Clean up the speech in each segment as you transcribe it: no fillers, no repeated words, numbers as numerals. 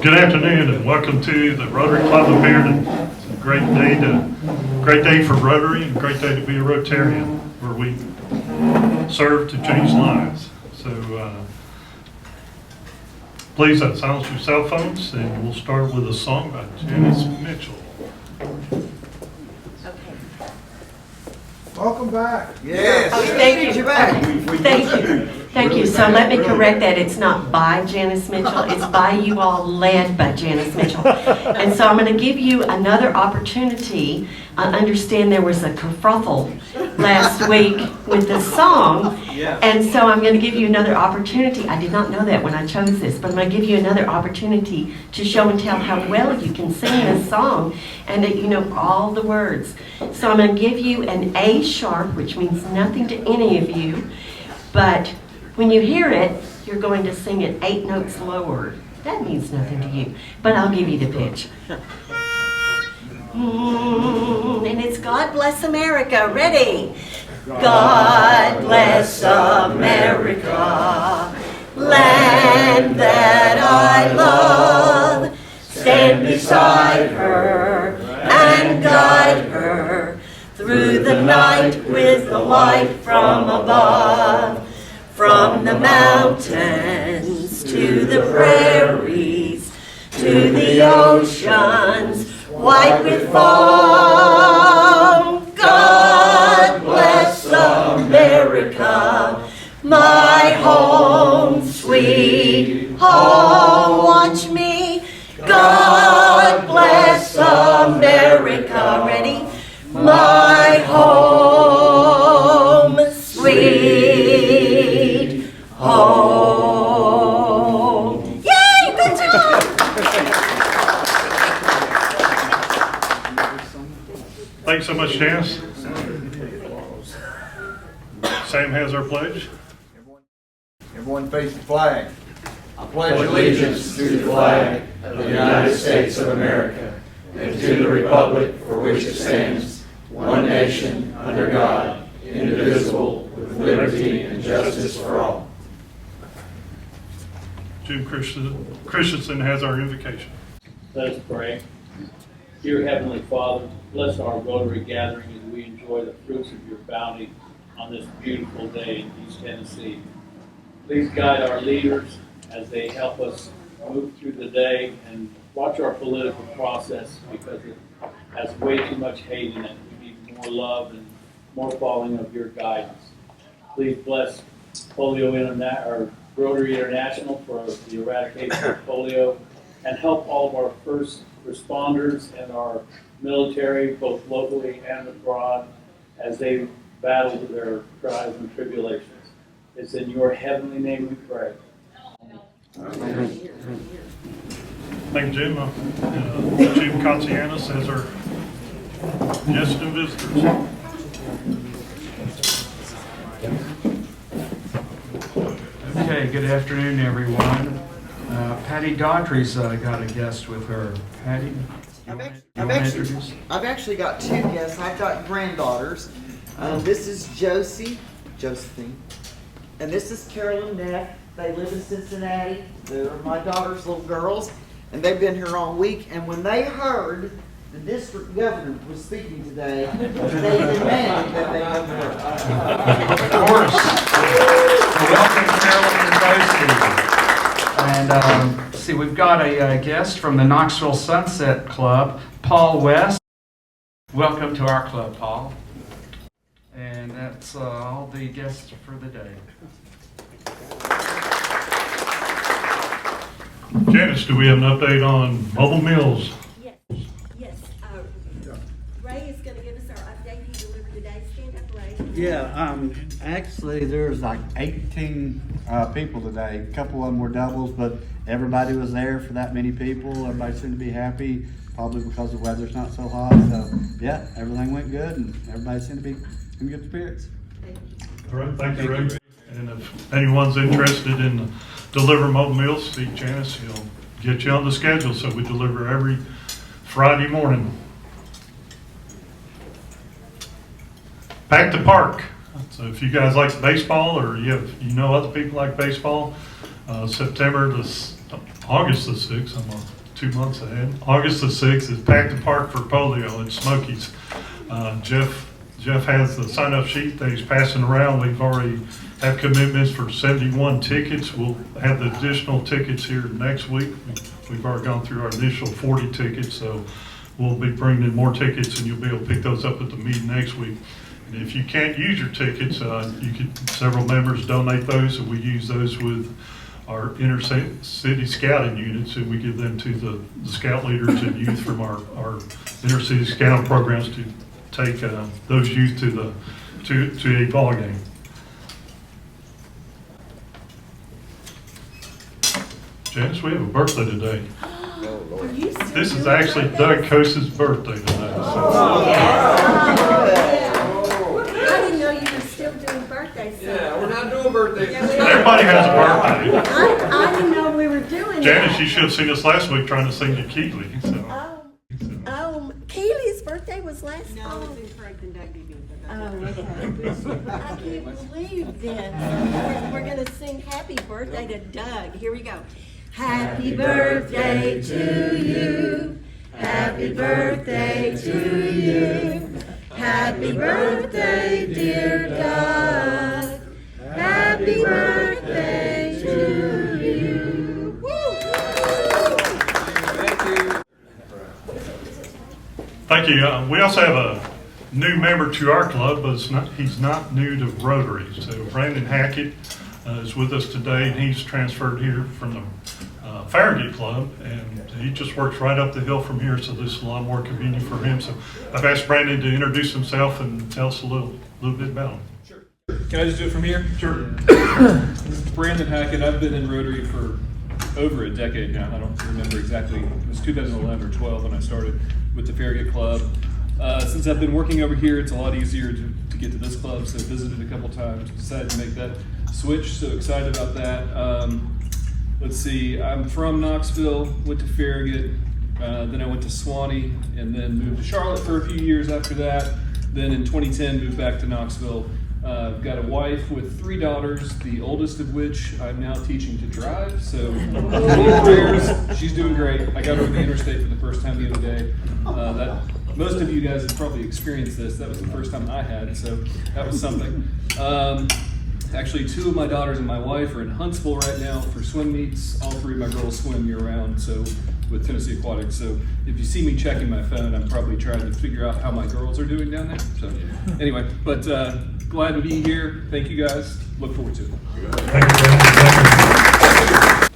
Good afternoon and welcome to the Rotary Club of Bearden. It's a great day for Rotary and a great day to be a Rotarian, where we serve to change lives. So please silence your cell phones, and we'll start with a song by Janice Mitchell. Welcome back. Yes. Oh, thank you. You're back. Thank you. So let me correct that. It's not by Janice Mitchell. It's by you all, led by Janice Mitchell. And so I'm going to give you another opportunity. I understand there was a kerfuffle last week with the song. Yeah. And so I'm going to give you another opportunity. I did not know that when I chose this, but I'm going to give you another opportunity to show and tell how well you can sing this song and that you know all the words. So I'm going to give you an A sharp, which means nothing to any of you, but when you hear it, you're going to sing it 8 notes lower. That means nothing to you, but I'll give you the pitch. And it's God Bless America. Ready? God bless America, land that I love. Stand beside her and guide her through the night with the light from above. From the mountains to the prairies, to the oceans white with foam. God bless America, my home, sweet home. Watch me. God bless America. Ready? My home, sweet home. Yay! Good job! Thanks so much, Janice. Sam has our pledge. Everyone face the flag. I pledge allegiance to the flag of the United States of America and to the republic for which it stands, one nation, under God, indivisible, with liberty and justice for all. Jim Christensen has our invocation. Let us pray. Dear Heavenly Father, bless our Rotary gathering as we enjoy the fruits of your bounty on this beautiful day in East Tennessee. Please guide our leaders as they help us move through the day and watch our political process, because it has way too much hate in it. We need more love and more following of your guidance. Please bless or Rotary International for the eradication of polio, and help all of our first responders and our military, both locally and abroad, as they battle their trials and tribulations. It's in your heavenly name we pray. Thank you, Jim. Jim Katsianis has our guests and visitors. Okay, good afternoon, everyone. Patty Daughtry's got a guest with her. Patty, I've actually got 2 guests. I've got granddaughters. This is Josephine, and this is Carolyn Neff. They live in Cincinnati. They're my daughter's little girls, and they've been here all week. And when they heard the district governor was speaking today, they demanded that they come to work. of course. Welcome, Carolyn and Josie. And see, we've got a guest from the Knoxville Sunset Club, Paul West. Welcome to our club, Paul. And that's all the guests for the day. Janice, do we have an update on mobile meals? Yes. Ray is going to give us our update he delivered today. Stand up, Ray. Yeah, actually there's like 18 people today. A couple of them were doubles, but everybody was there for that many people. Everybody seemed to be happy, probably because the weather's not so hot. So yeah, everything went good and everybody seemed to be in good spirits. All right, thank you, Ray. And if anyone's interested in deliver mobile meals, see Janice, he'll get you on the schedule. So we deliver every Friday morning. Back to park. So if you guys like baseball, or you know other people like baseball, August the 6th, I'm 2 months ahead. August the 6th is Pack the Park for Polio at Smokies. Jeff has the sign-up sheet that he's passing around. We've already have commitments for 71 tickets. We'll have the additional tickets here next week. We've already gone through our initial 40 tickets, so we'll be bringing in more tickets, and you'll be able to pick those up at the meeting next week. And if you can't use your tickets, several members donate those, and we use those with our inner city scouting units, and we give them to the scout leaders and youth from our inner city scout programs to take those youth to a ball game. Janice, we have a birthday today. Are you still This is doing actually birthdays? Doug Cose's birthday today. So. I didn't know you were still doing birthdays. Yeah, we're not doing birthdays. Everybody has a birthday. I didn't know we were doing Janice, that. you should have seen us last week trying to sing to Keeley. So. Keely's birthday was last No, fall. it's in Franklin Dugby. Oh, okay. I can't believe this. We're gonna sing happy birthday to Doug. Here we go. Happy birthday to you. Happy birthday to you. Happy birthday, dear Doug. Happy birthday to you. Thank you. We also have a new member to our club, but he's not new to Rotary. So Brandon Hackett is with us today, and he's transferred here from the Farragut Club, and he just works right up the hill from here, so this is a lot more convenient for him. So I've asked Brandon to introduce himself and tell us a little bit about him. Can I just do it from here? Sure. This is Brandon Hackett. I've been in Rotary for over a decade now. I don't remember exactly. It was 2011 or 12 when I started with the Farragut Club. Since I've been working over here, it's a lot easier to get to this club, so I visited a couple times, decided to make that switch, so excited about that. Let's see, I'm from Knoxville, went to Farragut, then I went to Swanee, and then moved to Charlotte for a few years after that. Then in 2010, moved back to Knoxville. I've got a wife with 3 daughters, the oldest of which I'm now teaching to drive, so prayers. She's doing great. I got her over the interstate for the first time the other day. Most of you guys have probably experienced this. That was the first time I had, so that was something. Actually, 2 of my daughters and my wife are in Huntsville right now for swim meets. All 3 of my girls swim year-round, so with Tennessee Aquatics. So if you see me checking my phone, I'm probably trying to figure out how my girls are doing down there. So anyway, but glad to be here. Thank you guys. Look forward to it. Thank you.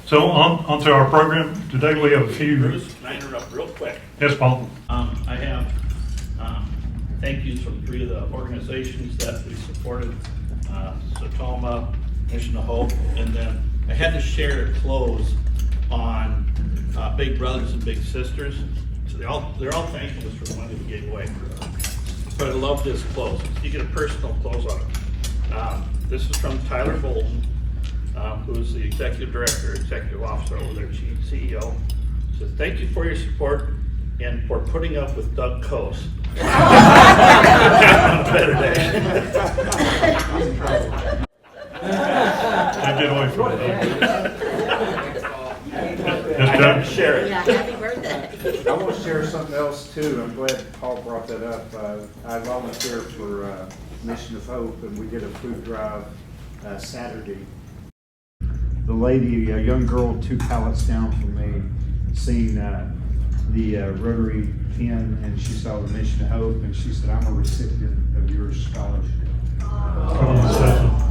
So on to our program. Today we have a few. Bruce, can I interrupt real quick? Yes, Paul. I have thank yous from 3 of the organizations that we supported, Satoma, Mission of Hope, and then I had to share a close on Big Brothers and Big Sisters. So they're all thanking us for the money we gave away. But I love this close. You get a personal close on it. This is from Tyler Bolton, who is the executive director, executive officer over there, CEO. So thank you for your support and for putting up with Doug Coase. On a better day. Can't get away from it. I have to share it. Yeah, happy birthday. I want to share something else too. I'm glad Paul brought that up. I volunteer for Mission of Hope, and we did a food drive Saturday. The lady, a young girl 2 pallets down from me, seen the Rotary pin, and she saw the Mission of Hope, and she said, "I'm a recipient of your scholarship."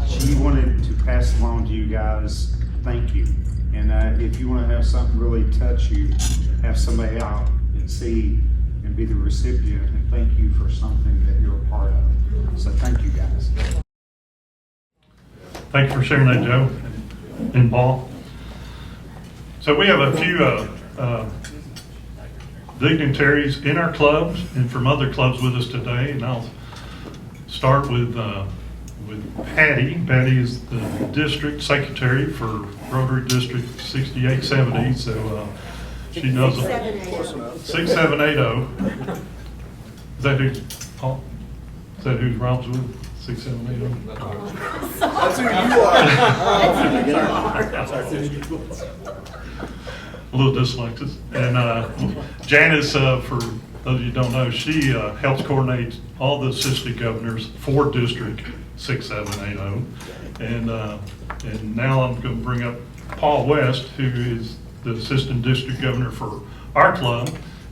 She wanted to pass along to you guys, thank you. And if you want to have something really touch you, have somebody out and see and be the recipient, and thank you for something that you're a part of. So thank you guys. Thank you for sharing that, Joe and Paul. So we have a few dignitaries in our clubs and from other clubs with us today, and I'll start with Patty. Patty is the district secretary for Rotary District 6870, so she knows 6780. Is that who, Paul? Is that who Rob's with? 6780? That's who you are. a little dyslexic. And Janice, for those of you who don't know, she helps coordinate all the assistant governors for District 6780. And now I'm going to bring up Paul West, who is the assistant district governor for our club,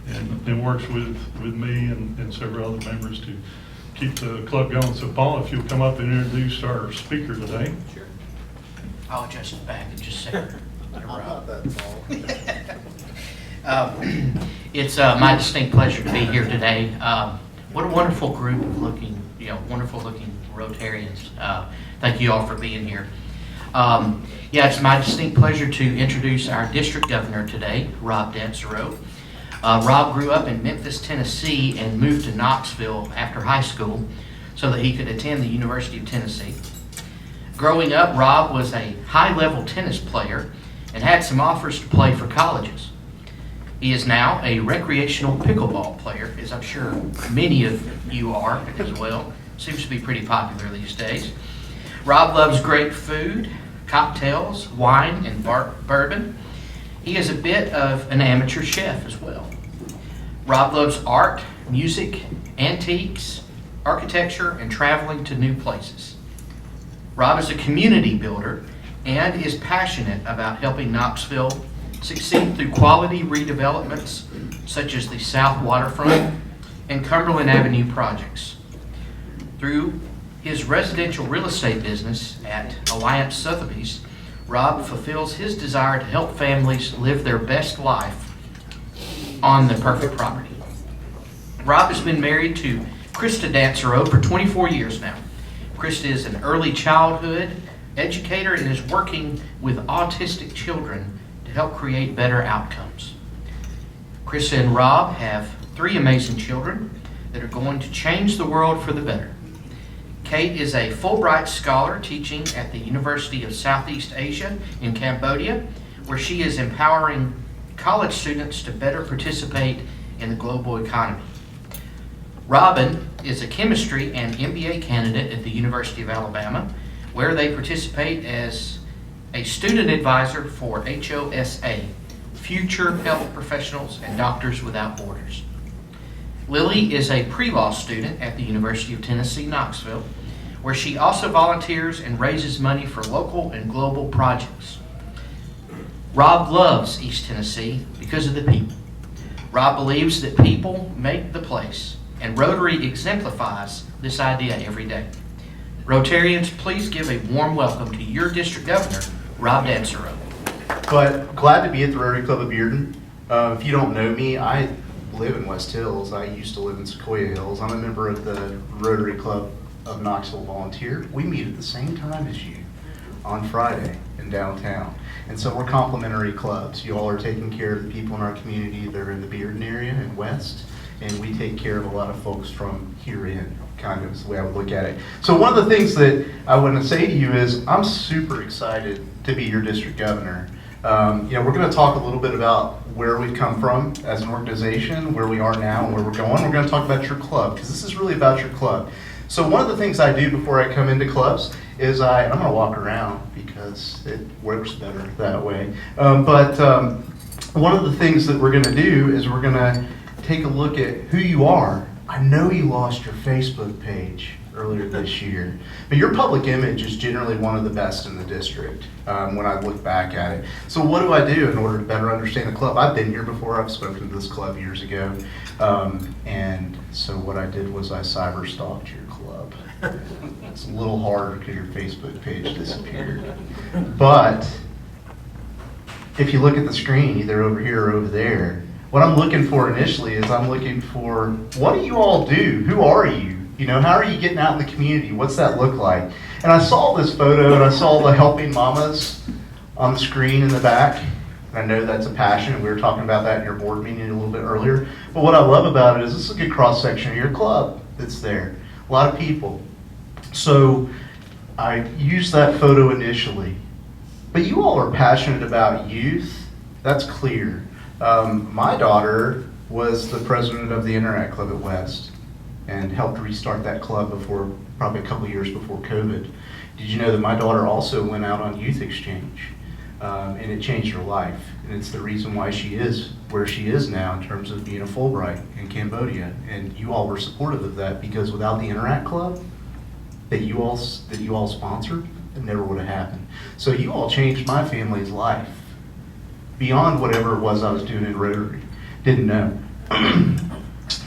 and works with me and several other members to keep the club going. So Paul, if you'll come up and introduce our speaker today. Sure. I'll adjust it back in just a second. I'm not that tall. It's my distinct pleasure to be here today. What a wonderful group of wonderful looking Rotarians. Thank you all for being here. Yeah, it's my distinct pleasure to introduce our district governor today, Rob Dansereau. Rob grew up in Memphis, Tennessee, and moved to Knoxville after high school so that he could attend the University of Tennessee. Growing up, Rob was a high-level tennis player and had some offers to play for colleges. He is now a recreational pickleball player, as I'm sure many of you are as well. Seems to be pretty popular these days. Rob loves great food, cocktails, wine, and bourbon. He is a bit of an amateur chef as well. Rob loves art, music, antiques, architecture, and traveling to new places. Rob is a community builder and is passionate about helping Knoxville succeed through quality redevelopments such as the South Waterfront and Cumberland Avenue projects. Through his residential real estate business at Alliance Sotheby's, Rob fulfills his desire to help families live their best life on the perfect property. Rob has been married to Krista Dansereau for 24 years now. Krista is an early childhood educator and is working with autistic children to help create better outcomes. Krista and Rob have 3 amazing children that are going to change the world for the better. Kate is a Fulbright scholar teaching at the University of Southeast Asia in Cambodia, where she is empowering college students to better participate in the global economy. Robin is a chemistry and MBA candidate at the University of Alabama, where they participate as a student advisor for HOSA, Future Health Professionals and Doctors Without Borders. Lily is a pre-law student at the University of Tennessee, Knoxville, where she also volunteers and raises money for local and global projects. Rob loves East Tennessee because of the people. Rob believes that people make the place, and Rotary exemplifies this idea every day. Rotarians, please give a warm welcome to your district governor, Rob Dansereau. But glad to be at the Rotary Club of Bearden. If you don't know me, I live in West Hills. I used to live in Sequoia Hills. I'm a member of the Rotary Club of Knoxville Volunteer. We meet at the same time as you on Friday in downtown. And so we're complementary clubs. You all are taking care of the people in our community that are in the Bearden area and west, and we take care of a lot of folks from here in, kind of is the way I would look at it. So one of the things that I want to say to you is I'm super excited to be your district governor. We're going to talk a little bit about where we've come from as an organization, where we are now, and where we're going. We're going to talk about your club, because this is really about your club. So one of the things I do before I come into clubs is I'm going to walk around because it works better that way. One of the things that we're going to do is we're going to take a look at who you are. I know you lost your Facebook page earlier this year, but your public image is generally one of the best in the district when I look back at it. So what do I do in order to better understand the club? I've been here before. I've spoken to this club years ago. And so what I did was I cyber stalked your club. It's a little harder because your Facebook page disappeared. But if you look at the screen, either over here or over there, what I'm looking for initially is I'm looking for, what do you all do? Who are you? How are you getting out in the community? What's that look like? And I saw this photo and I saw the Helping Mamas on the screen in the back. And I know that's a passion, and we were talking about that in your board meeting a little bit earlier. But what I love about it is this is a good cross-section of your club that's there. A lot of people. So I used that photo initially. But you all are passionate about youth. That's clear. My daughter was the president of the Interact Club at West and helped restart that club before, probably a couple years before COVID. Did you know that my daughter also went out on youth exchange? and it changed her life. And it's the reason why she is where she is now in terms of being a Fulbright in Cambodia. And you all were supportive of that, because without the Interact Club that you all sponsored, it never would have happened. So you all changed my family's life beyond whatever it was I was doing in Rotary. Didn't know.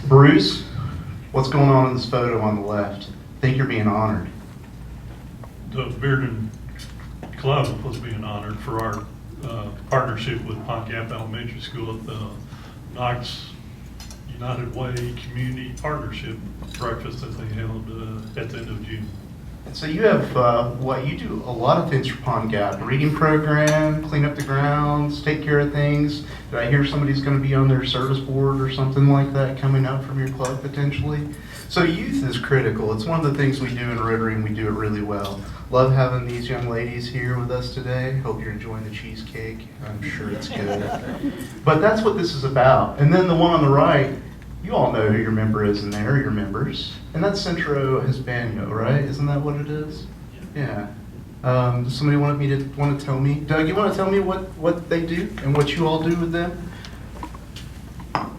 Bruce, what's going on in this photo on the left? I think you're being honored. The Bearden Club was being honored for our partnership with Pond Gap Elementary School at the Knox United Way Community Partnership breakfast that they held at the end of June. And so you have, you do a lot of things for Pond Gap. Reading program, clean up the grounds, take care of things. Did I hear somebody's going to be on their service board or something like that coming up from your club potentially? So youth is critical. It's one of the things we do in Rotary, and we do it really well. Love having these young ladies here with us today. Hope you're enjoying the cheesecake. I'm sure it's good. But that's what this is about. And then the one on the right, you all know who your member is in there, your members. And that's Centro Hispano, right? Isn't that what it is? Yeah. Does somebody want to tell me? Doug, you want to tell me what they do and what you all do with them?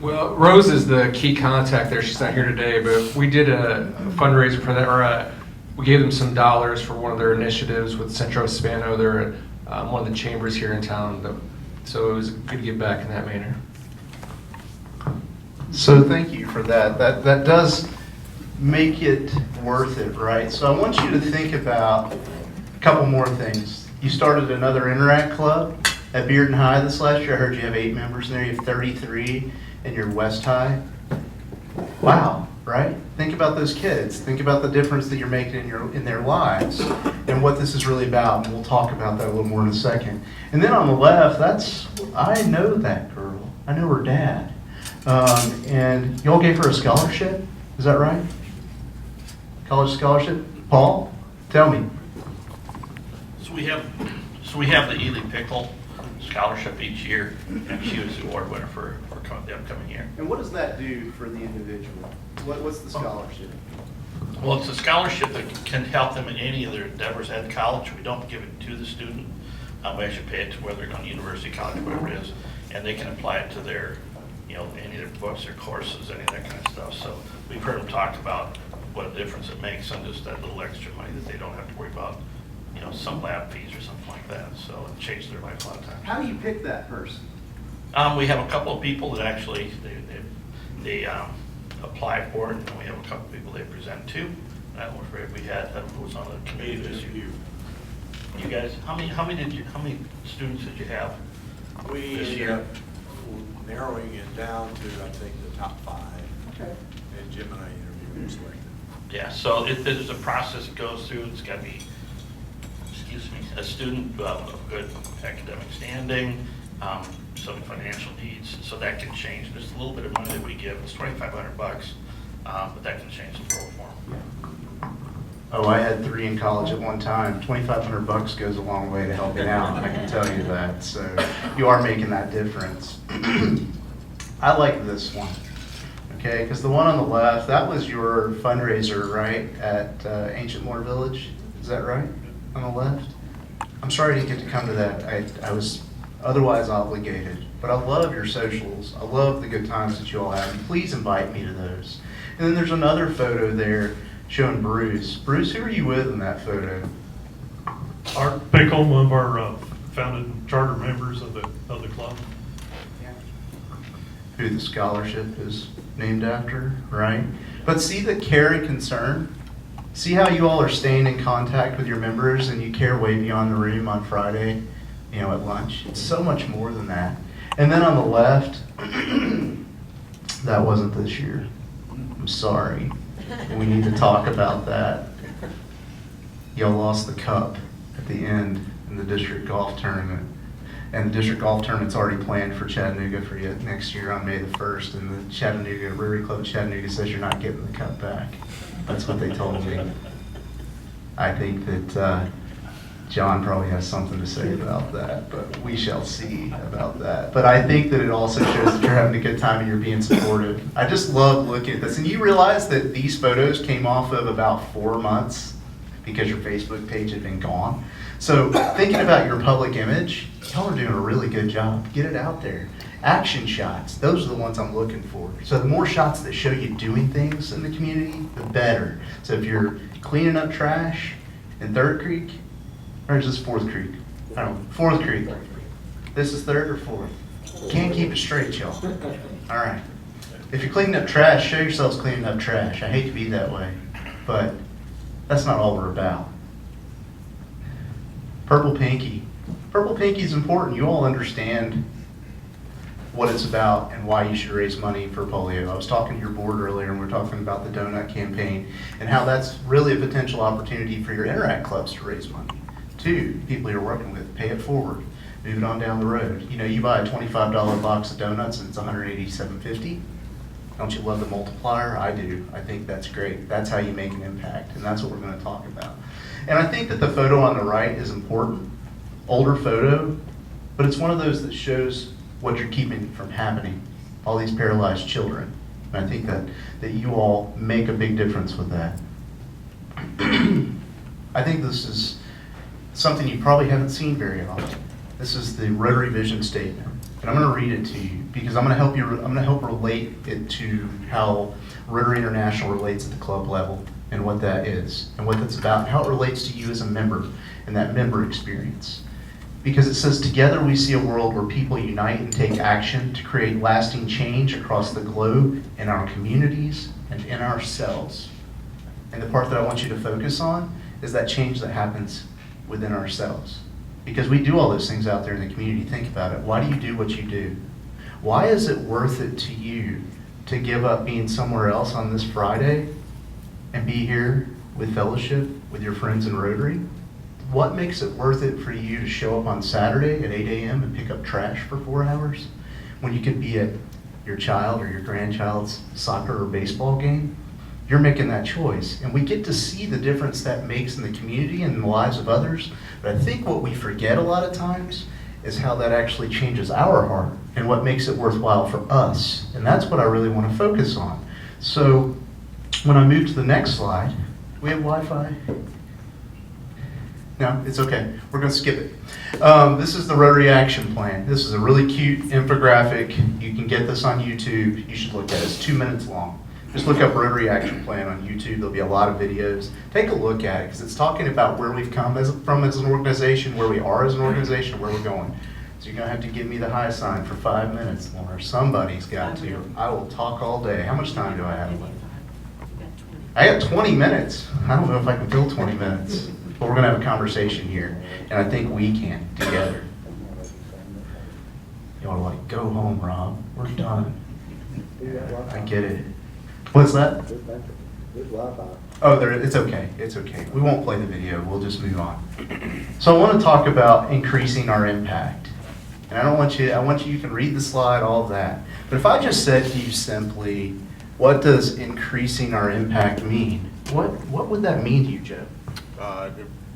Well, Rose is the key contact there. She's not here today, but we did a fundraiser for that. We gave them some dollars for one of their initiatives with Centro Hispano. They're one of the chambers here in town. So it was good to give back in that manner. So thank you for that. That does make it worth it, right? So I want you to think about a couple more things. You started another Interact Club at Bearden High this last year. I heard you have 8 members in there. You have 33 in your West High. Wow, right? Think about those kids. Think about the difference that you're making in their lives and what this is really about. And we'll talk about that a little more in a second. And then on the left, I know that girl. I know her dad. And y'all gave her a scholarship. Is that right? College scholarship? Paul, tell me. So we have the Ely Pickle Scholarship each year, and she was the award winner for the upcoming year. And what does that do for the individual? What's the scholarship? Well, it's a scholarship that can help them in any of their endeavors at college. We don't give it to the student. We actually pay it to whether they're going to university, college, whatever it is, and they can apply it to their, any of their books, their courses, any of that kind of stuff. So we've heard them talk about what a difference it makes on just that little extra money that they don't have to worry about, some lab fees or something like that. So it changed their life a lot of times. How do you pick that person? We have a couple of people that actually they apply for it, and we have a couple of people they present to. We had who was on the committee this year. You guys, how many students did you have this year? Narrowing it down to, I think, the top 5. Okay. And Jim and I interviewed and selected. Yeah, so there's a process it goes through. It's got to be, a student of good academic standing, some financial needs, so that can change. There's a little bit of money that we give. It's $2,500, but that can change the role for them. Oh, I had 3 in college at one time. $2,500 goes a long way to helping out. I can tell you that. So you are making that difference. I like this one. Okay, because the one on the left, that was your fundraiser, right, at Ancient Moore Village? Is that right? On the left? I'm sorry I didn't get to come to that. I was otherwise obligated. But I love your socials. I love the good times that you all have. And please invite me to those. And then there's another photo there showing Bruce. Bruce, who are you with in that photo? Art Pickle, one of our founded charter members of the club. Who the scholarship is named after, right? But see the care and concern? See how you all are staying in contact with your members and you care way beyond the room on Friday, at lunch. It's so much more than that. And then on the left, that wasn't this year. I'm sorry. We need to talk about that. Y'all lost the cup at the end in the district golf tournament. And the district golf tournament's already planned for Chattanooga for you next year on May the 1st. And the Rotary Club of Chattanooga says you're not getting the cup back. That's what they told me. I think that John probably has something to say about that, but we shall see about that. But I think that it also shows that you're having a good time and you're being supportive. I just love looking at this. And you realize that these photos came off of about 4 months because your Facebook page had been gone. So thinking about your public image, y'all are doing a really good job. Get it out there. Action shots, those are the ones I'm looking for. So the more shots that show you doing things in the community, the better. So if you're cleaning up trash in Third Creek, or is this Fourth Creek? I don't know, Fourth Creek. This is Third or Fourth? Can't keep it straight, y'all. All right. If you're cleaning up trash, show yourselves cleaning up trash. I hate to be that way, but that's not all we're about. Purple Pinky. Purple Pinky is important. You all understand what it's about and why you should raise money for polio. I was talking to your board earlier, and we were talking about the donut campaign and how that's really a potential opportunity for your Interact clubs to raise money. Two, people you're working with, pay it forward, move it on down the road. You know, you buy a $25 box of donuts and it's $187.50. Don't you love the multiplier? I do. I think that's great. That's how you make an impact, and that's what we're going to talk about. And I think that the photo on the right is important. Older photo, but it's one of those that shows what you're keeping from happening. All these paralyzed children. And I think that you all make a big difference with that. I think this is something you probably haven't seen very often. This is the Rotary Vision Statement. And I'm going to read it to you because I'm going to help relate it to how Rotary International relates at the club level and what that is and what that's about and how it relates to you as a member and that member experience. Because it says, together we see a world where people unite and take action to create lasting change across the globe, in our communities, and in ourselves. And the part that I want you to focus on is that change that happens within ourselves. Because we do all those things out there in the community. Think about it. Why do you do what you do? Why is it worth it to you to give up being somewhere else on this Friday and be here with fellowship with your friends in Rotary? What makes it worth it for you to show up on Saturday at 8 a.m. and pick up trash for 4 hours when you could be at your child or your grandchild's soccer or baseball game? You're making that choice. And we get to see the difference that makes in the community and in the lives of others. But I think what we forget a lot of times is how that actually changes our heart and what makes it worthwhile for us. And that's what I really want to focus on. So when I move to the next slide, we have Wi-Fi. No, it's okay. We're going to skip it. This is the Rotary Action Plan. This is a really cute infographic. You can get this on YouTube. You should look at it. It's 2 minutes long. Just look up Rotary Action Plan on YouTube. There'll be a lot of videos. Take a look at it because it's talking about where we've come from as an organization, where we are as an organization, where we're going. So you're going to have to give me the high sign for 5 minutes more. Somebody's got to. I will talk all day. How much time do I have left? I got 20 minutes. I don't know if I can fill 20 minutes. But we're going to have a conversation here. And I think we can together. Y'all are like, go home, Rob. We're done. I get it. What's that? Oh, it's okay. It's okay. We won't play the video. We'll just move on. So I want to talk about increasing our impact. And I want you can read the slide, all of that. But if I just said to you simply, what does increasing our impact mean? What would that mean to you, Joe?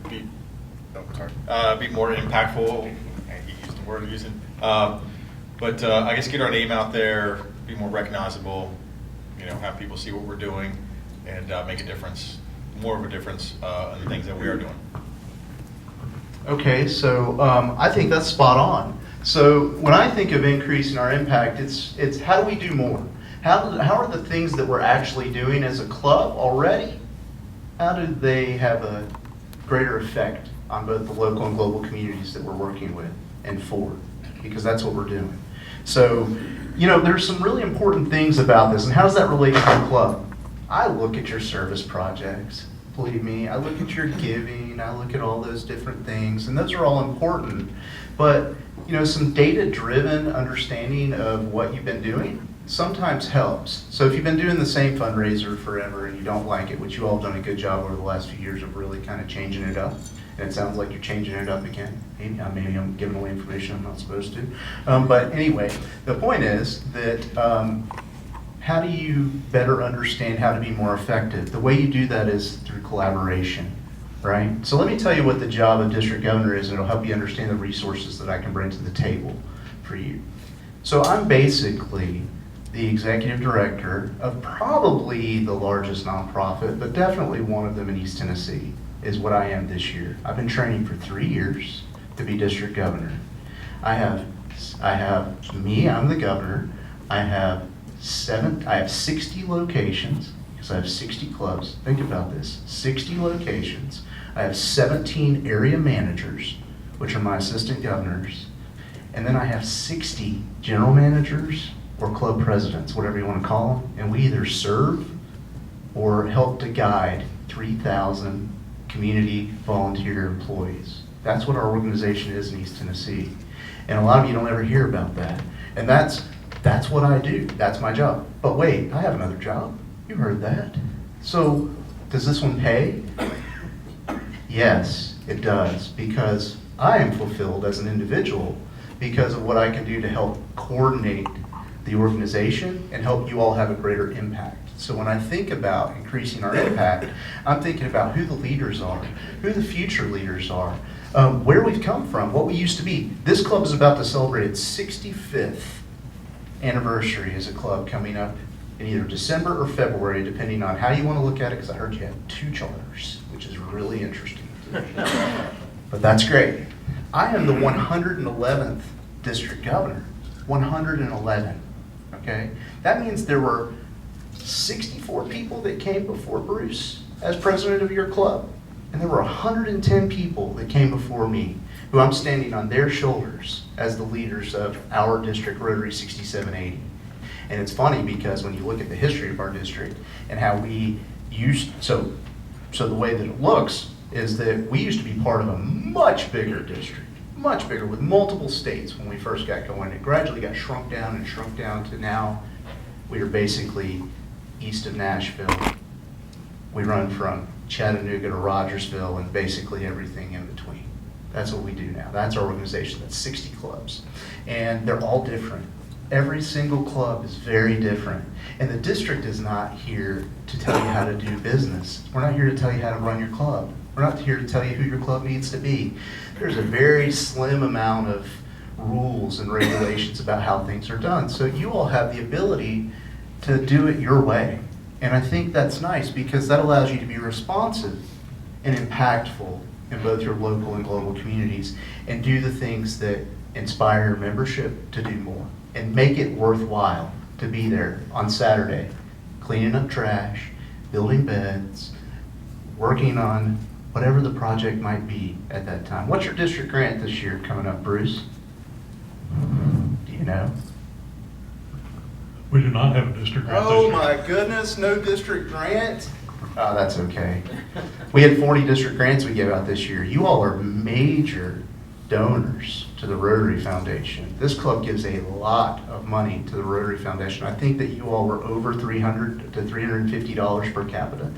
Be more impactful. He used the word using. But I guess get our name out there, be more recognizable, have people see what we're doing, and make a difference, more of a difference in the things that we are doing. Okay, so I think that's spot on. So when I think of increasing our impact, it's how do we do more? How are the things that we're actually doing as a club already, how do they have a greater effect on both the local and global communities that we're working with and for? Because that's what we're doing. So, there's some really important things about this. And how does that relate to the club? I look at your service projects. Believe me, I look at your giving. I look at all those different things. And those are all important. But, some data-driven understanding of what you've been doing sometimes helps. So if you've been doing the same fundraiser forever and you don't like it, which you all have done a good job over the last few years of really kind of changing it up, and it sounds like you're changing it up again. Maybe I'm giving away information I'm not supposed to. But anyway, the point is that how do you better understand how to be more effective? The way you do that is through collaboration, right? So let me tell you what the job of district governor is, and it'll help you understand the resources that I can bring to the table for you. So I'm basically the executive director of probably the largest nonprofit, but definitely one of them in East Tennessee. is what I am this year. I've been training for 3 years to be district governor. I have me, I'm the governor. I have 60 locations, because I have 60 clubs. Think about this, 60 locations. I have 17 area managers, which are my assistant governors. And then I have 60 general managers or club presidents, whatever you want to call them. And we either serve or help to guide 3,000 community volunteer employees. That's what our organization is in East Tennessee. And a lot of you don't ever hear about that. And that's what I do. That's my job. But wait, I have another job. You heard that. So does this one pay? Yes, it does, because I am fulfilled as an individual because of what I can do to help coordinate the organization and help you all have a greater impact. So when I think about increasing our impact, I'm thinking about who the leaders are, who the future leaders are, where we've come from, what we used to be. This club is about to celebrate its 65th anniversary as a club coming up in either December or February, depending on how you want to look at it, because I heard you have 2 charters, which is really interesting. But that's great. I am the 111th district governor, 111, okay? That means there were 64 people that came before Bruce as president of your club, and there were 110 people that came before me, who I'm standing on their shoulders as the leaders of our district, Rotary 6780. And it's funny because when you look at the history of our district and how we used, so the way that it looks is that we used to be part of a much bigger district, much bigger, with multiple states when we first got going. It gradually got shrunk down to now we are basically east of Nashville. We run from Chattanooga to Rogersville and basically everything in between. That's what we do now. That's our organization. That's 60 clubs. And they're all different. Every single club is very different. And the district is not here to tell you how to do business. We're not here to tell you how to run your club. We're not here to tell you who your club needs to be. There's a very slim amount of rules and regulations about how things are done. So you all have the ability to do it your way. And I think that's nice because that allows you to be responsive and impactful in both your local and global communities and do the things that inspire your membership to do more and make it worthwhile to be there on Saturday, cleaning up trash, building beds, working on whatever the project might be at that time. What's your district grant this year coming up, Bruce? Do you know? We do not have a district grant this Oh year. my goodness, no district grant? Oh, that's okay. We had 40 district grants we gave out this year. You all are major donors to the Rotary Foundation. This club gives a lot of money to the Rotary Foundation. I think that you all were over $300 to $350 per capita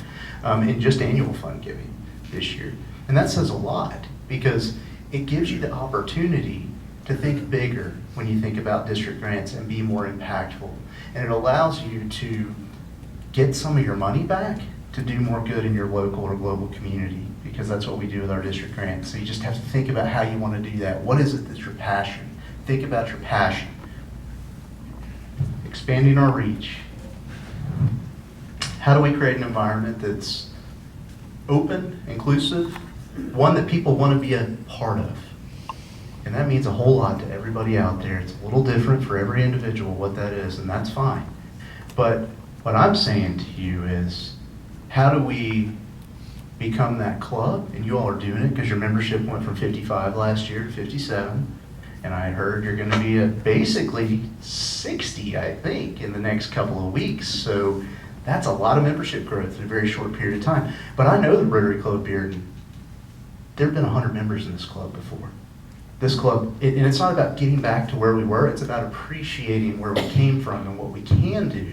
in just annual fund giving this year. And that says a lot because it gives you the opportunity to think bigger when you think about district grants and be more impactful. And it allows you to get some of your money back to do more good in your local or global community, because that's what we do with our district grants. So you just have to think about how you want to do that. What is it that's your passion? Think about your passion. Expanding our reach. How do we create an environment that's open, inclusive, one that people want to be a part of? And that means a whole lot to everybody out there. It's a little different for every individual what that is, and that's fine. But what I'm saying to you is, how do we become that club? And you all are doing it because your membership went from 55 last year to 57. And I heard you're going to be at basically 60, I think, in the next couple of weeks. So that's a lot of membership growth in a very short period of time. But I know the Rotary Club of Bearden. There have been 100 members in this club before. This club, and it's not about getting back to where we were, it's about appreciating where we came from and what we can do.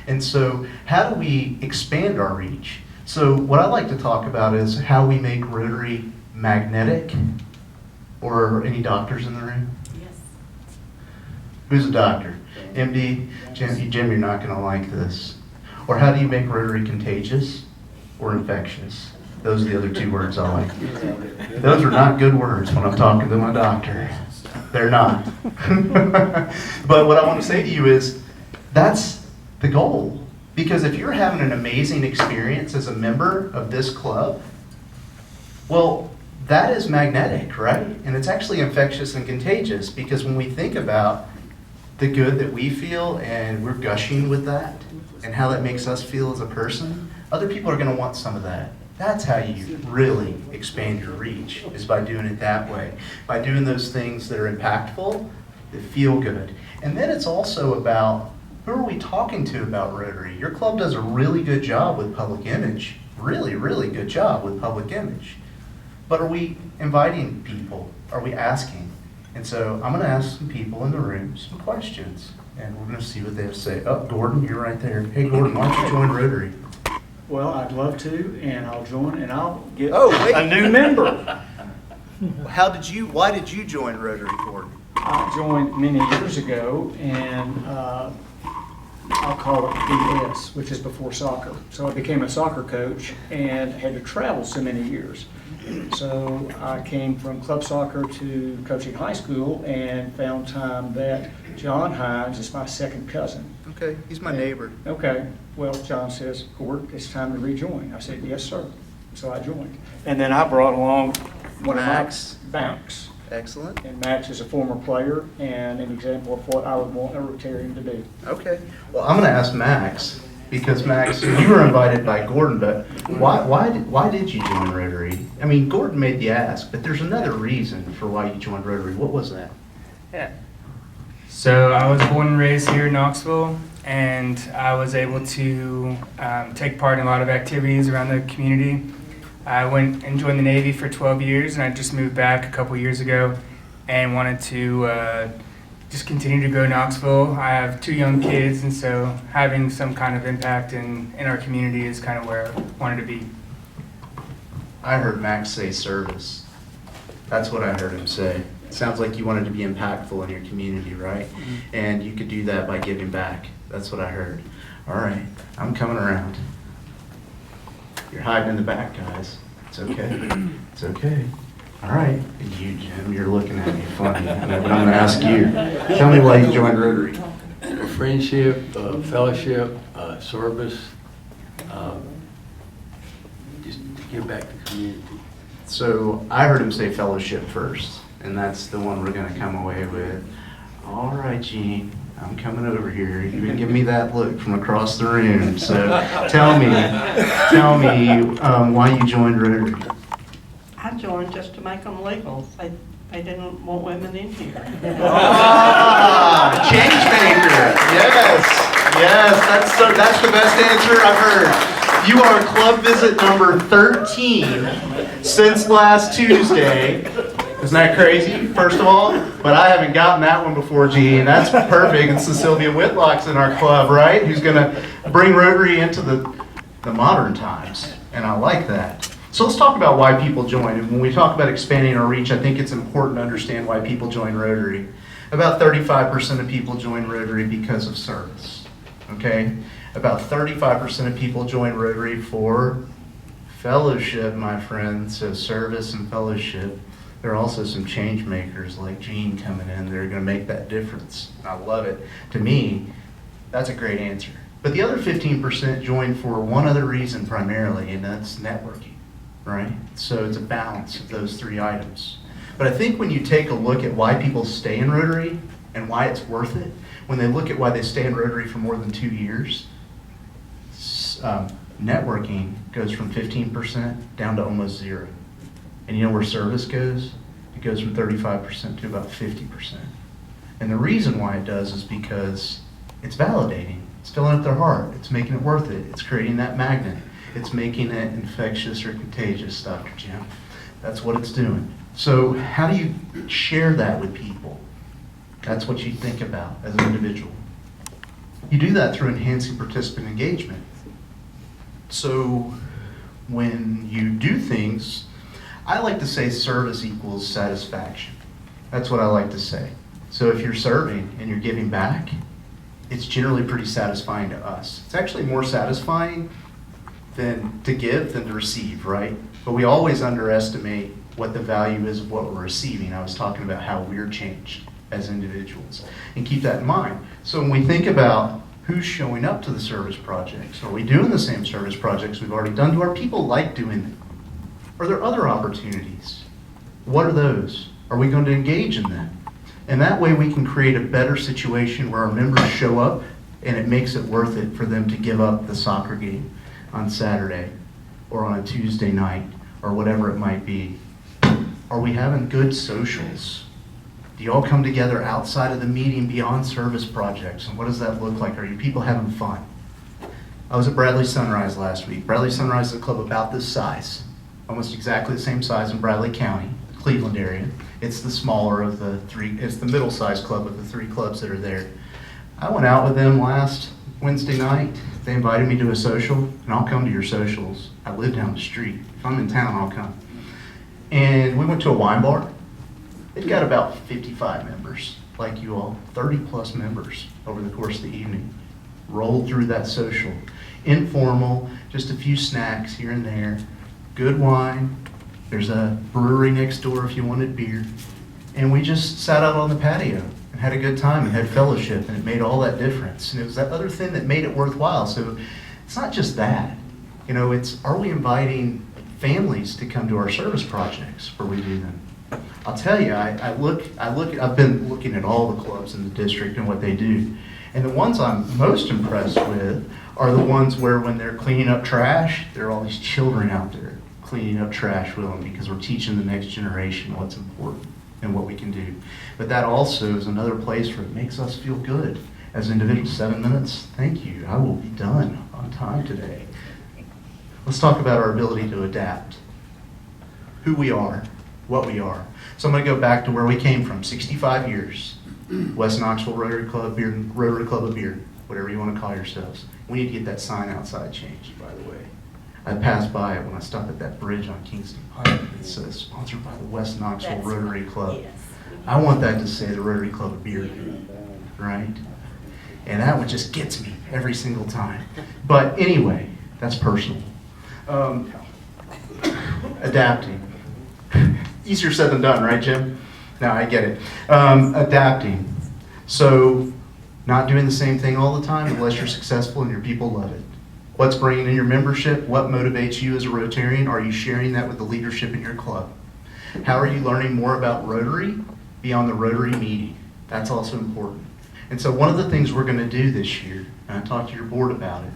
And so how do we expand our reach? So what I like to talk about is how we make Rotary magnetic. Or any doctors in the room? Yes. Who's a doctor? MD? Jim, you're not going to like this. Or how do you make Rotary contagious or infectious? Those are the other 2 words I like. Those are not good words when I'm talking to my doctor. They're not. But what I want to say to you is, that's the goal. Because if you're having an amazing experience as a member of this club, Well, that is magnetic, right? And it's actually infectious and contagious, because when we think about the good that we feel and we're gushing with that and how that makes us feel as a person, other people are going to want some of that. That's how you really expand your reach, is by doing it that way, by doing those things that are impactful, that feel good. And then it's also about, who are we talking to about Rotary? Your club does a really good job with public image, really, really good job with public image. But are we inviting people? Are we asking? And so I'm going to ask some people in the room some questions, and we're going to see what they have to say. Oh, Gordon, you're right there. Hey, Gordon, why don't you join Rotary? Well, I'd love to, and I'll join, and I'll get wait. a new member. Why did you join Rotary, Gordon? I joined many years ago, and I'll call it BS, which is before soccer. So I became a soccer coach and had to travel so many years. So I came from club soccer to coaching high school and found time that John Hines is my second cousin. Okay, he's my neighbor. Okay, well, John says, Gord, it's time to rejoin. I said, yes, sir. So I joined. And then I brought along one Max. of my Max. Excellent. And Max is a former player and an example of what I would want a Rotarian to be. Okay. Well, I'm going to ask Max, because Max, you were invited by Gordon, but why did you join Rotary? I mean, Gordon made the ask, but there's another reason for why you joined Rotary. What was that? Yeah. So I was born and raised here in Knoxville, and I was able to take part in a lot of activities around the community. I went and joined the Navy for 12 years, and I just moved back a couple years ago and wanted to just continue to grow Knoxville. I have 2 young kids, and so having some kind of impact in our community is kind of where I wanted to be. I heard Max say service. That's what I heard him say. It sounds like you wanted to be impactful in your community, right? Mm-hmm. And you could do that by giving back. That's what I heard. All right, I'm coming around. You're hiding in the back, guys. It's okay. It's okay. All right. You, Jim, you're looking at me funny. But I'm going to ask you. Tell me why you joined Rotary. Friendship, fellowship, service, just to give back to the community. So I heard him say fellowship first, and that's the one we're going to come away with. All right, Gene, I'm coming over here. You've been giving me that look from across the room. So tell me why you joined Rotary. I joined just to make them legal. They didn't want women in here. Change maker. Yes, that's the best answer I've heard. You are club visit number 13 since last Tuesday. Isn't that crazy, first of all? But I haven't gotten that one before, Gene. That's perfect. It's the Sylvia Whitlock's in our club, right? Who's going to bring Rotary into the modern times. And I like that. So let's talk about why people join. And when we talk about expanding our reach, I think it's important to understand why people join Rotary. About 35% of people join Rotary because of service. Okay? About 35% of people join Rotary for fellowship, my friend. So service and fellowship. There are also some change makers like Gene coming in that are going to make that difference. I love it. To me, that's a great answer. But the other 15% join for one other reason primarily, and that's networking, right? So it's a balance of those 3 items. But I think when you take a look at why people stay in Rotary and why it's worth it, when they look at why they stay in Rotary for more than 2 years, networking goes from 15% down to almost 0. And you know where service goes? It goes from 35% to about 50%. And the reason why it does is because it's validating. It's filling up their heart. It's making it worth it. It's creating that magnet. It's making it infectious or contagious, Dr. Jim. That's what it's doing. So how do you share that with people? That's what you think about as an individual. You do that through enhancing participant engagement. So when you do things, I like to say service equals satisfaction. That's what I like to say. So if you're serving and you're giving back, it's generally pretty satisfying to us. It's actually more satisfying than to give than to receive, right? But we always underestimate what the value is of what we're receiving. I was talking about how we're changed as individuals. And keep that in mind. So when we think about who's showing up to the service projects, are we doing the same service projects we've already done? Do our people like doing them? Are there other opportunities? What are those? Are we going to engage in them? And that way we can create a better situation where our members show up and it makes it worth it for them to give up the soccer game on Saturday or on a Tuesday night or whatever it might be. Are we having good socials? Do y'all come together outside of the meeting beyond service projects? And what does that look like? Are you people having fun? I was at Bradley Sunrise last week. Bradley Sunrise is a club about this size, almost exactly the same size in Bradley County, Cleveland area. It's the smaller of the three, it's the middle-sized club of the three clubs that are there. I went out with them last Wednesday night. They invited me to a social, and I'll come to your socials. I live down the street. If I'm in town, I'll come. And we went to a wine bar. They've got about 55 members, like you all, 30 plus members over the course of the evening. Rolled through that social. Informal, just a few snacks here and there, good wine. There's a brewery next door if you wanted beer. And we just sat out on the patio and had a good time and had fellowship, and it made all that difference. And it was that other thing that made it worthwhile. So it's not just that. You know, it's, are we inviting families to come to our service projects where we do them? I'll tell you, I've been looking at all the clubs in the district and what they do. And the ones I'm most impressed with are the ones where when they're cleaning up trash, there are all these children out there cleaning up trash with them because we're teaching the next generation what's important and what we can do. But that also is another place where it makes us feel good as individuals. 7 minutes, thank you. I will be done on time today. Let's talk about our ability to adapt. Who we are, what we are. So I'm going to go back to where we came from, 65 years. West Knoxville Rotary Club of Bearden, whatever you want to call yourselves. We need to get that sign outside changed, by the way. I passed by it when I stopped at that bridge on Kingston Pike. It says, sponsored by the West Knoxville Rotary Club. Yes. I want that to say the Rotary Club of Bearden, right? And that one just gets me every single time. But anyway, that's personal. Adapting. Easier said than done, right, Jim? No, I get it. Adapting. So, not doing the same thing all the time unless you're successful and your people love it. What's bringing in your membership? What motivates you as a Rotarian? Are you sharing that with the leadership in your club? How are you learning more about Rotary beyond the Rotary Meeting? That's also important. And so one of the things we're going to do this year, and I talked to your board about it,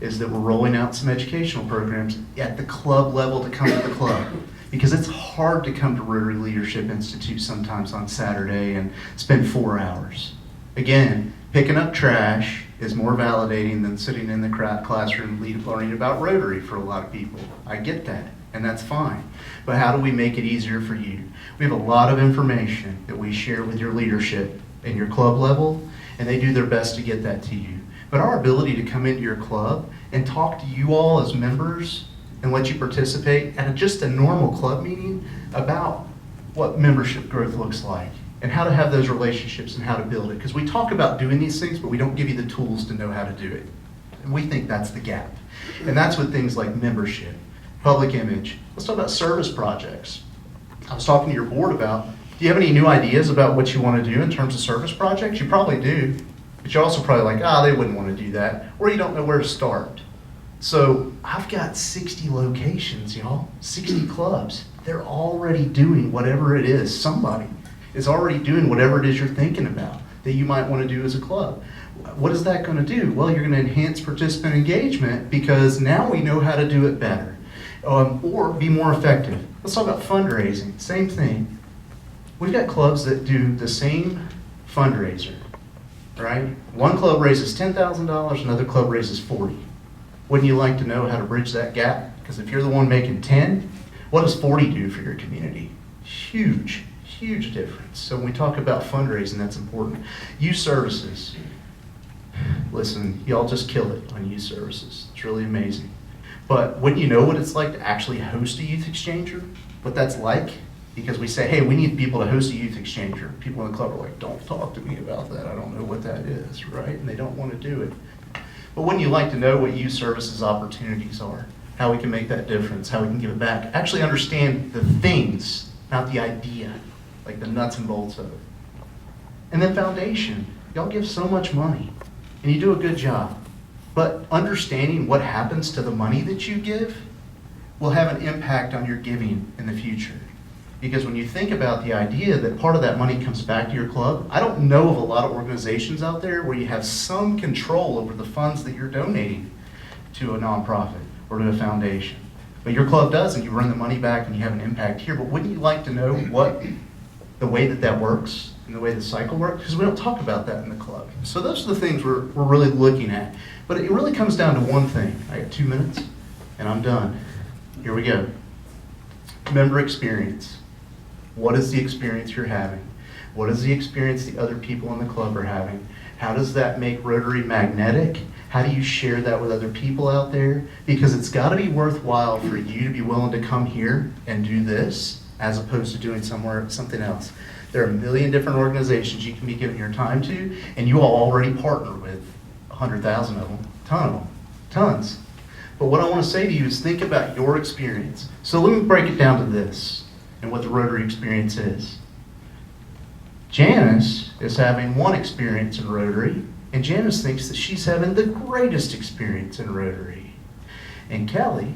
is that we're rolling out some educational programs at the club level to come to the club. Because it's hard to come to Rotary Leadership Institute sometimes on Saturday and spend 4 hours. Again, picking up trash is more validating than sitting in the classroom learning about Rotary for a lot of people. I get that, and that's fine. But how do we make it easier for you? We have a lot of information that we share with your leadership in your club level, and they do their best to get that to you. But our ability to come into your club and talk to you all as members and let you participate at just a normal club meeting about what membership growth looks like and how to have those relationships and how to build it. Because we talk about doing these things, but we don't give you the tools to know how to do it. And we think that's the gap. And that's with things like membership, public image. Let's talk about service projects. I was talking to your board about, do you have any new ideas about what you want to do in terms of service projects? You probably do, but you're also probably like, they wouldn't want to do that, or you don't know where to start. So I've got 60 locations, y'all, 60 clubs. They're already doing whatever it is. Somebody is already doing whatever it is you're thinking about that you might want to do as a club. What is that going to do? Well, you're going to enhance participant engagement because now we know how to do it better or be more effective. Let's talk about fundraising. Same thing. We've got clubs that do the same fundraiser, right? One club raises $10,000, another club raises $40,000. Wouldn't you like to know how to bridge that gap? Because if you're the one making 10, what does 40 do for your community? Huge, huge difference. So when we talk about fundraising, that's important. Youth services. Listen, y'all just kill it on youth services. It's really amazing. But wouldn't you know what it's like to actually host a youth exchanger? What that's like? Because we say, hey, we need people to host a youth exchanger. People in the club are like, don't talk to me about that. I don't know what that is, right? And they don't want to do it. But wouldn't you like to know what youth services opportunities are? How we can make that difference, how we can give it back. Actually understand the things, not the idea, like the nuts and bolts of it. And then foundation. Y'all give so much money, and you do a good job. But understanding what happens to the money that you give, will have an impact on your giving in the future. Because when you think about the idea that part of that money comes back to your club, I don't know of a lot of organizations out there where you have some control over the funds that you're donating to a nonprofit or to a foundation. But your club does, and you run the money back and you have an impact here. But wouldn't you like to know what the way that works and the way the cycle works? Because we don't talk about that in the club. So those are the things we're really looking at. But it really comes down to one thing. I got 2 minutes and I'm done. Here we go. Member experience. What is the experience you're having? What is the experience the other people in the club are having? How does that make Rotary magnetic? How do you share that with other people out there? Because it's got to be worthwhile for you to be willing to come here and do this as opposed to doing something else. There are a million different organizations you can be giving your time to, and you all already partner with 100,000 of them, tons. But what I want to say to you is think about your experience. So let me break it down to this and what the Rotary experience is. Janice is having one experience in Rotary, and Janice thinks that she's having the greatest experience in Rotary. And Kelly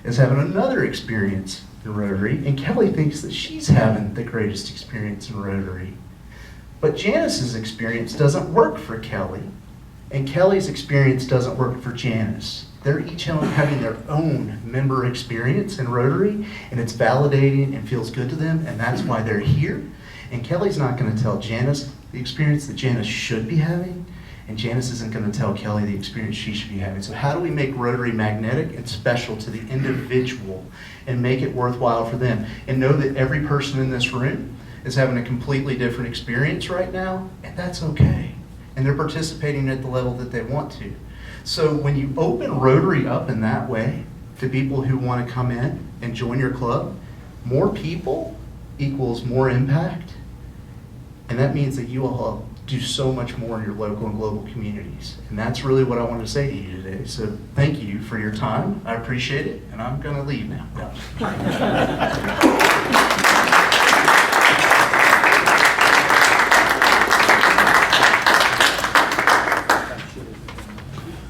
is having another experience in Rotary, and Kelly thinks that she's having the greatest experience in Rotary. But Janice's experience doesn't work for Kelly, and Kelly's experience doesn't work for Janice. They're each having their own member experience in Rotary, and it's validating and feels good to them, and that's why they're here. And Kelly's not going to tell Janice the experience that Janice should be having, and Janice isn't going to tell Kelly the experience she should be having. So how do we make Rotary magnetic and special to the individual and make it worthwhile for them? And know that every person in this room is having a completely different experience right now, and that's okay. And they're participating at the level that they want to. So when you open Rotary up in that way to people who want to come in and join your club, more people equals more impact. And that means that you all do so much more in your local and global communities. And that's really what I want to say to you today. So thank you for your time. I appreciate it. And I'm going to leave now.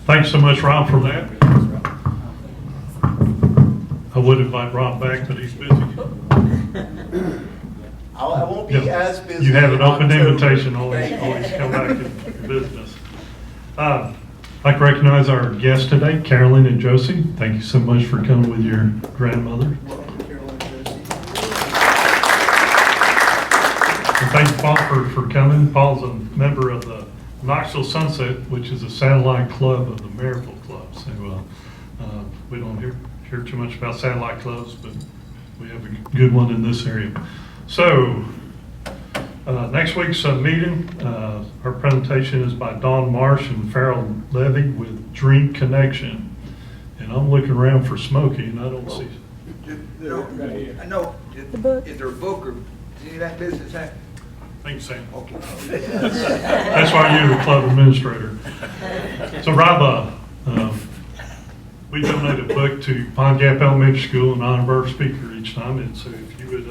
Thanks so much, Rob, for that. I would invite Rob back, but he's busy. I won't be as busy. You have an open invitation, always come back and business. I'd like to recognize our guests today, Carolyn and Josie. Thank you so much for coming with your grandmother. And thank you, Paul, for coming. Paul's a member of the Knoxville Sunset, which is a satellite club of the Maryville Club. So we don't hear too much about satellite clubs, but we have a good one in this area. So next week's meeting, our presentation is by Dawn Marsh and Farrell Levy with Dream Connection. And I'm looking around for Smokey, and I don't see. I know. Is there a book or any of that business happening? Thanks, Sam. Okay. That's why you're the club administrator. So Rob, we donate a book to Pine Gap Elementary School in honor of our speaker each time. And so if you would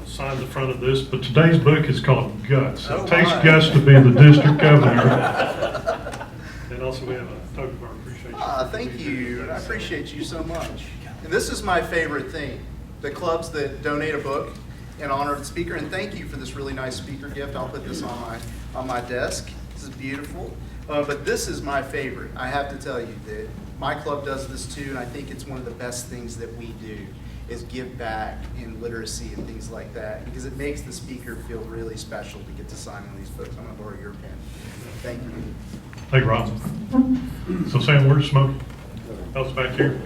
sign the front of this, but today's book is called Guts. It takes guts to be the district governor. And also we have a token of our appreciation. Thank you. I appreciate you so much. And this is my favorite thing, the clubs that donate a book in honor of the speaker. And thank you for this really nice speaker gift. I'll put this on my desk. This is beautiful. But this is my favorite. I have to tell you that my club does this too, and I think it's one of the best things that we do is give back in literacy and things like that, because it makes the speaker feel really special to get to sign on these books. I'm going to borrow your pen. Thank you. Thank you, Rob. So Sam, where's Smokey? Else back here.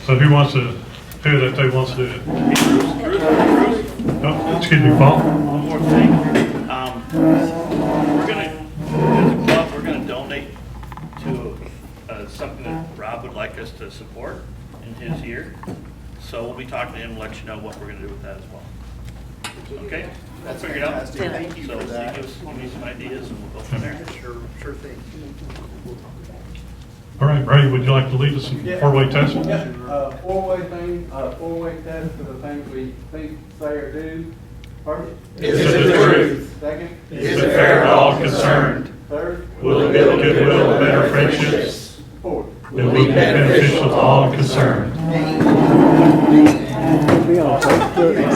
So who wants to do that? They wants to do it. Oh, excuse me, Paul. One more thing. We're gonna, as a club, we're gonna donate to something that Rob would like us to support in his year. So we'll be talking to him and let you know what we're gonna do with that as well. Okay? That's Figure it out. fantastic. Thank you for that. So give us some ideas and we'll go from there. Sure thing. All right, Brady, would you like to lead us in four-way test? Four-way thing, four-way test for the things we think, say, or do. First, is it the truth? Second, is it fair to all concerned? Third, will it build goodwill and better friendships? Fourth, that will be beneficial to all concerned. Be on Facebook.